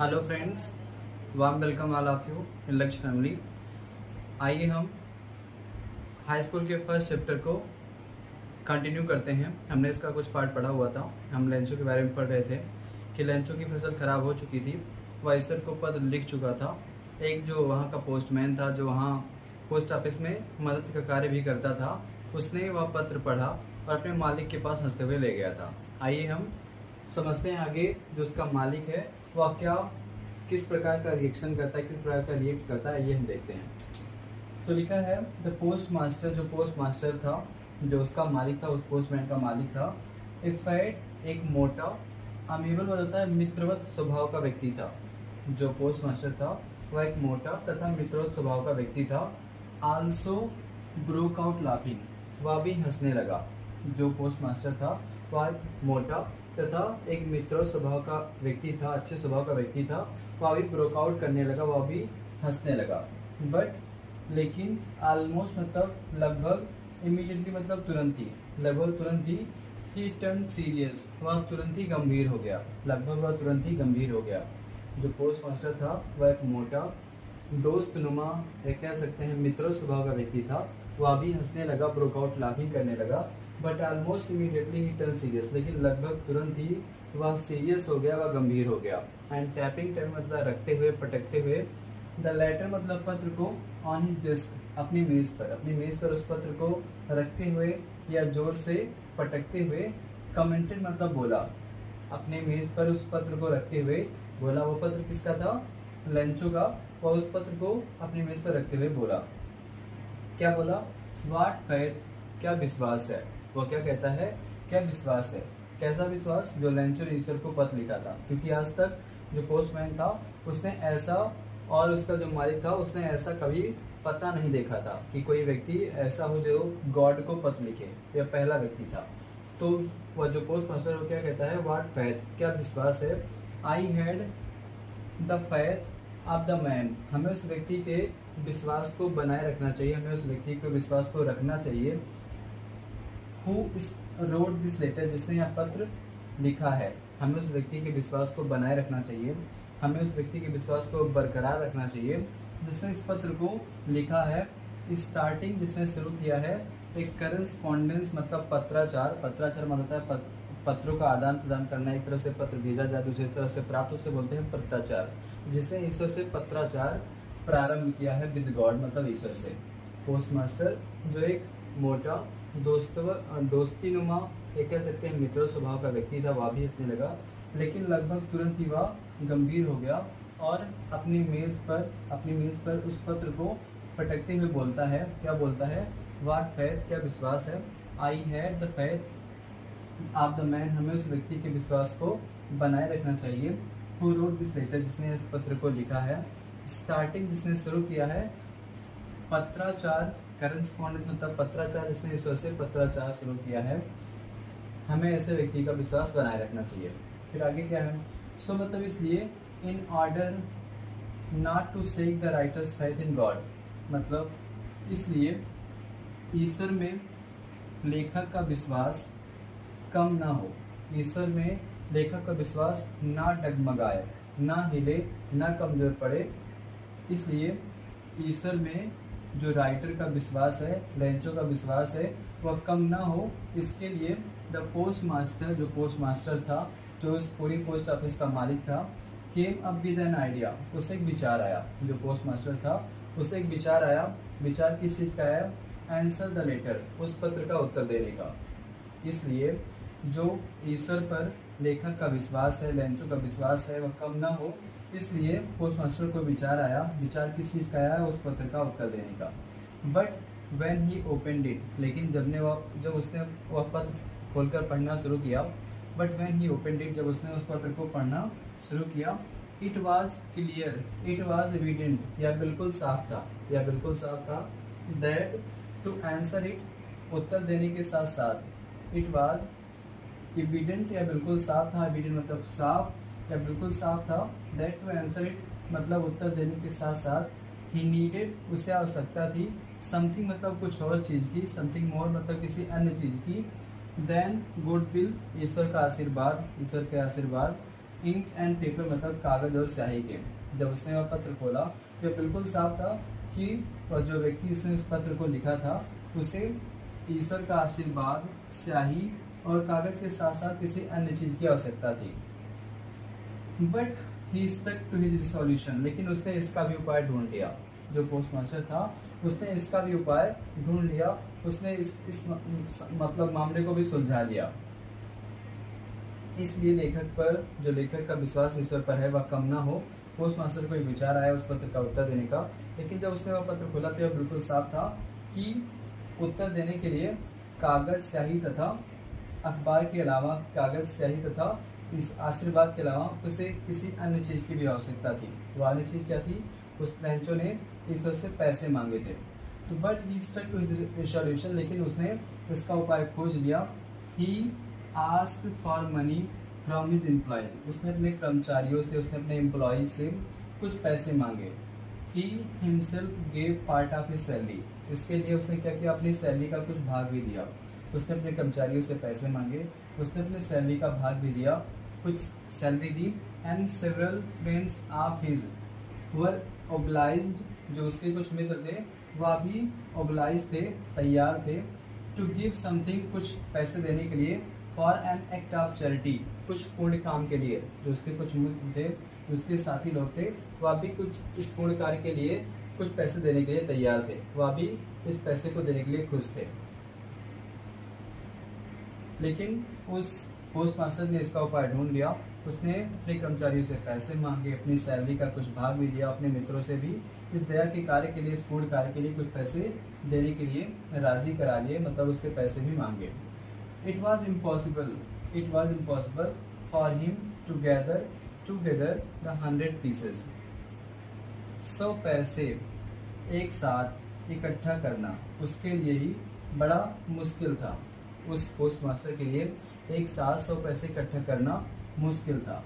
Hello friends, warm welcome all of you in लक्ष्य family. आइए हम हाई स्कूल के फर्स्ट चैप्टर को कंटिन्यू करते हैं। हमने इसका कुछ पार्ट पढ़ा हुआ था। हम लेंचों के बारे में पढ़ रहे थे कि लेंचों की फसल खराब हो चुकी थी। वह ईश्वर को पत्र लिख चुका था। एक जो वहाँ का पोस्टमैन था, जो वहाँ पोस्ट ऑफिस में मदद का कार्य भी करता था, उसने वह पत्र पढ़ा और अपने मालिक के पास हंसते हुए ले गया था। आइए हम समझते हैं आगे जो उसका मालिक है वह क्या किस प्रकार का रिएक्शन करता है, किस प्रकार का रिएक्ट करता है, ये हम देखते हैं। तो लिखा है द पोस्ट मास्टर, जो पोस्ट मास्टर था, जो उसका मालिक था, उस पोस्टमैन का मालिक था, ए फैट, एक मोटा, अमेबल बताता है मित्रवत स्वभाव का व्यक्ति था। जो पोस्ट मास्टर था वह एक मोटा तथा मित्रवत स्वभाव का व्यक्ति था। आल्सो ब्रोक आउट लाफिंग, वह भी हंसने लगा। जो पोस्ट मास्टर था वह एक मोटा तथा एक मित्र स्वभाव का व्यक्ति था, अच्छे स्वभाव का व्यक्ति था। वह भी ब्रोक आउट करने लगा, वह भी हंसने लगा। बट लेकिन ऑलमोस्ट मतलब लगभग, इमीडिएटली मतलब तुरंत ही, लगभग तुरंत ही टर्न सीरियस, वह तुरंत ही गंभीर हो गया। लगभग वह तुरंत ही गंभीर हो गया। जो पोस्ट मास्टर था वह एक मोटा दोस्त नुमा, एक कह सकते हैं मित्र स्वभाव का व्यक्ति था। वह भी हंसने लगा, ब्रोक आउट लाफिंग करने लगा। But almost immediately he turn serious, लेकिन लगभग तुरंत ही वह सीरियस हो गया, वह गंभीर हो गया। एंड टैपिंग टर्न मतलब रखते हुए, पटकते हुए, द लेटर मतलब पत्र को, ऑन हिज डेस्क, अपनी मेज पर उस पत्र को रखते हुए या जोर से पटकते हुए, कमेंटेड मतलब बोला। अपने मेज पर उस पत्र को रखते हुए बोला। वो पत्र किसका था? लेंचो का। वह उस पत्र को अपनी मेज पर रखते हुए बोला। क्या बोला? व्हाट फेथ, क्या विश्वास है। वो क्या कहता है? क्या विश्वास है। कैसा विश्वास? जो लेंचो ने ईश्वर को पत्र लिखा था। क्योंकि आज तक जो पोस्टमैन था उसने ऐसा, और उसका जो मालिक था उसने ऐसा कभी पता नहीं देखा था कि कोई व्यक्ति ऐसा हो जो गॉड को पत्र लिखे। यह पहला व्यक्ति था। तो वह जो पोस्ट मास्टर वो क्या कहता है? व्हाट फेथ, क्या विश्वास है। I had the faith of the man, हमें उस व्यक्ति के विश्वास को बनाए रखना चाहिए, हमें उस व्यक्ति के विश्वास को रखना चाहिए। हु रोड दिस लेटर, जिसने यह पत्र लिखा है। हमें उस व्यक्ति के विश्वास को बनाए रखना चाहिए, हमें उस व्यक्ति के विश्वास को बरकरार रखना चाहिए जिसने इस पत्र को लिखा है। स्टार्टिंग, जिसने शुरू किया है, एक करस्पॉन्डेंस मतलब पत्राचार। पत्राचार मतलब होता है पत्रों का आदान प्रदान करना। एक तरफ से पत्र भेजा जाए, दूसरी तरफ से प्राप्त, उसे बोलते हैं पत्राचार। जिसने ईश्वर से पत्राचार प्रारंभ किया है, विद गॉड मतलब ईश्वर से। पोस्ट मास्टर जो एक मोटा दोस्ती नुमा, एक कह सकते हैं मित्र स्वभाव का व्यक्ति था, वह भी हंसने लगा। लेकिन लगभग तुरंत ही वह गंभीर हो गया और अपनी मेज पर उस पत्र को पटकते हुए बोलता है। क्या बोलता है? व्हाट फेथ, क्या विश्वास है। I had the faith of the man, हमें उस व्यक्ति के विश्वास को बनाए रखना चाहिए। हु रोट दिस लेटर, जिसने इस पत्र को लिखा है। स्टार्टिंग, जिसने शुरू किया है। पत्राचार, करस्पॉन्डेंस मतलब पत्राचार, जिसने ईश्वर से पत्राचार शुरू किया है। हमें ऐसे व्यक्ति का विश्वास बनाए रखना चाहिए। फिर आगे क्या है? सो मतलब इसलिए, in order not to shake the writer's faith in God, मतलब इसलिए ईश्वर में लेखक का विश्वास कम ना हो, ईश्वर में लेखक का विश्वास ना डगमगाए, ना हिले, ना कमजोर पड़े। इसलिए ईश्वर में जो राइटर का विश्वास है, लेंचो का विश्वास है, वह कम ना हो। इसके लिए द पोस्ट मास्टर, जो पोस्ट मास्टर था, जो उस पूरी पोस्ट ऑफिस का मालिक था, came up with an idea, उसे एक विचार आया। जो पोस्ट मास्टर था उसे एक विचार आया। विचार किस चीज़ का आया? आंसर द लेटर, उस पत्र का उत्तर देने का। इसलिए जो ईश्वर पर लेखक का विश्वास है, लेंचो का विश्वास है, वह कम ना हो, इसलिए पोस्ट मास्टर को विचार आया। विचार किस चीज़ का आया? उस पत्र का उत्तर देने का। But when he opened it, लेकिन जब उसने वह पत्र खोलकर पढ़ना शुरू किया। But when he opened it, जब उसने उस पत्र को पढ़ना शुरू किया। It was clear, it was evident, यह बिल्कुल साफ था, दैट टू आंसर इट, उत्तर देने के साथ साथ, इट वॉज एविडेंट, यह बिल्कुल साफ था, एविडेंट मतलब साफ या बिल्कुल साफ था। दैट टू आंसर इट मतलब उत्तर देने के साथ साथ, ही नीडेड, उसे आवश्यकता थी, समथिंग मतलब कुछ और चीज़ की, समथिंग मोर मतलब किसी अन्य चीज़ की, देन गुडविल, ईश्वर का आशीर्वाद, ईश्वर के आशीर्वाद, इंक एंड पेपर मतलब कागज और स्याही के। जब उसने वह पत्र खोला तो बिल्कुल साफ था कि जो व्यक्ति इसने उस पत्र को लिखा था उसे ईश्वर का आशीर्वाद, स्याही और कागज के साथ साथ किसी अन्य चीज की आवश्यकता थी। But he stuck to his resolution, लेकिन उसने इसका भी उपाय ढूंढ लिया। जो पोस्ट मास्टर था उसने इसका भी उपाय ढूंढ लिया, उसने इस मतलब मामले को भी सुलझा लिया। इसलिए लेखक का विश्वास ईश्वर पर है वह कम ना हो। पोस्ट मास्टर को एक विचार आया उस पत्र का उत्तर देने का, लेकिन जब उसने वह पत्र खोला तो यह बिल्कुल साफ था कि उत्तर देने के लिए कागज, स्याही तथा अखबार के अलावा, कागज, स्याही तथा इस आशीर्वाद के अलावा उसे किसी अन्य चीज की भी आवश्यकता थी। वो अन्य चीज क्या थी? उस लैंचो ने ईश्वर से पैसे मांगे थे। तो but he stuck to his resolution, लेकिन उसने इसका उपाय खोज लिया। He asked for money from his employees, उसने अपने कर्मचारियों से, उसने अपने एम्प्लॉय से कुछ पैसे मांगे। He himself gave part of his salary, इसके लिए उसने क्या किया? अपनी सैलरी का कुछ भाग भी दिया। उसने अपने कर्मचारियों से पैसे मांगे, उसने अपने सैलरी का भाग भी दिया, कुछ salary the. And several friends of his were obliged, जो उसके कुछ मित्र थे वह भी ओब्लाइज थे, तैयार थे, टू गिव समथिंग, कुछ पैसे देने के लिए, for an act of charity, कुछ पुण्य काम के लिए। जो उसके कुछ मित्र थे, उसके साथी लोग थे, वह भी कुछ इस पुण्य कार्य के लिए कुछ पैसे देने के लिए तैयार थे, वह भी इस पैसे को देने के लिए खुश थे। लेकिन उस पोस्ट मास्टर ने इसका उपाय ढूंढ लिया। उसने अपने कर्मचारियों से पैसे मांगे, अपनी सैलरी का कुछ भाग भी दिया, अपने मित्रों से भी इस दया के कार्य के लिए, इस पूर्ण कार्य के लिए कुछ पैसे देने के लिए राजी करा लिए, मतलब उससे पैसे भी मांगे। It was impossible for him to gather the 100 pieces, 100 पैसे एक साथ इकट्ठा करना उसके लिए ही बड़ा मुश्किल था। उस पोस्ट मास्टर के लिए एक साथ 100 पैसे इकट्ठा करना मुश्किल था।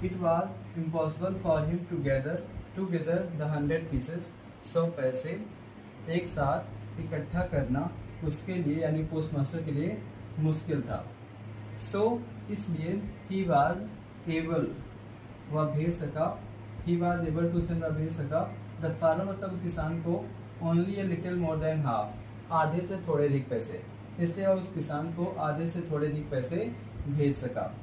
It was impossible for him to gather the 100 pieces, 100 पैसे एक साथ इकट्ठा करना उसके लिए यानी पोस्ट मास्टर के लिए मुश्किल था। इसलिए ही वॉज एबल, वह भेज सका, he was able to send, वह भेज सका द फार्मर मतलब किसान को only a little more than half, आधे से थोड़े अधिक पैसे। इसलिए वह उस किसान को आधे से थोड़े अधिक पैसे भेज सका।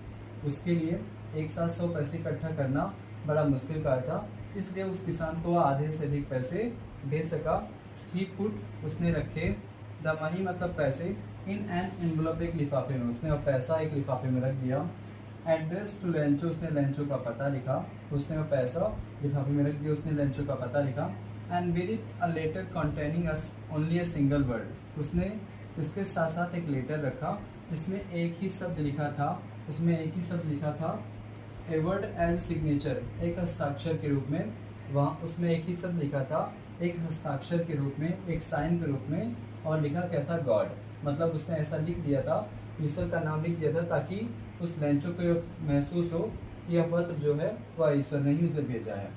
उसके लिए एक साथ 100 पैसे इकट्ठा करना बड़ा मुश्किल कार्य था, इसलिए उस किसान को आधे से अधिक पैसे भेज सका। ही पुट, उसने रखे, द मनी मतलब पैसे, इन एन एनवलप, एक लिफाफे में, उसने वह पैसा एक लिफाफे में रख दिया। एड्रेस टू लेंचो, उसने लेंचो का पता लिखा, उसने वह पैसा लिफाफे में रख दिया, उसने लेंचो का पता लिखा। And with it a letter containing only a single word, उसने इसके साथ साथ एक लेटर रखा जिसमें एक ही शब्द लिखा था, उसमें एक ही शब्द लिखा था, ए वर्ड एज सिग्नेचर, एक हस्ताक्षर के रूप में। वहाँ उसमें एक ही शब्द लिखा था, एक हस्ताक्षर के रूप में, एक साइन के रूप में, और लिखा क्या था? गॉड, मतलब उसने ऐसा लिख दिया था, ईश्वर का नाम लिख दिया था, ताकि उस लेंचो को महसूस हो कि यह पत्र जो है वह ईश्वर ने ही उसे भेजा है।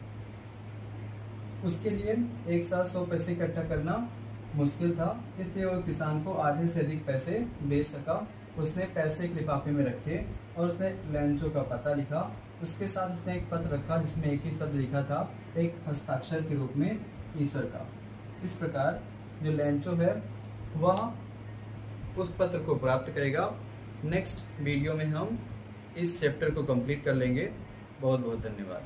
उसके लिए एक साथ 100 पैसे इकट्ठा करना मुश्किल था, इसलिए वो किसान को आधे से अधिक पैसे भेज सका। उसने पैसे एक लिफाफे में रखे और उसने लेंचो का पता लिखा। उसके साथ उसने एक पत्र रखा जिसमें एक ही शब्द लिखा था, एक हस्ताक्षर के रूप में ईश्वर का। इस प्रकार जो लेंचो है वह उस पत्र को प्राप्त करेगा। नेक्स्ट वीडियो में हम इस चैप्टर को कंप्लीट कर लेंगे। बहुत बहुत धन्यवाद।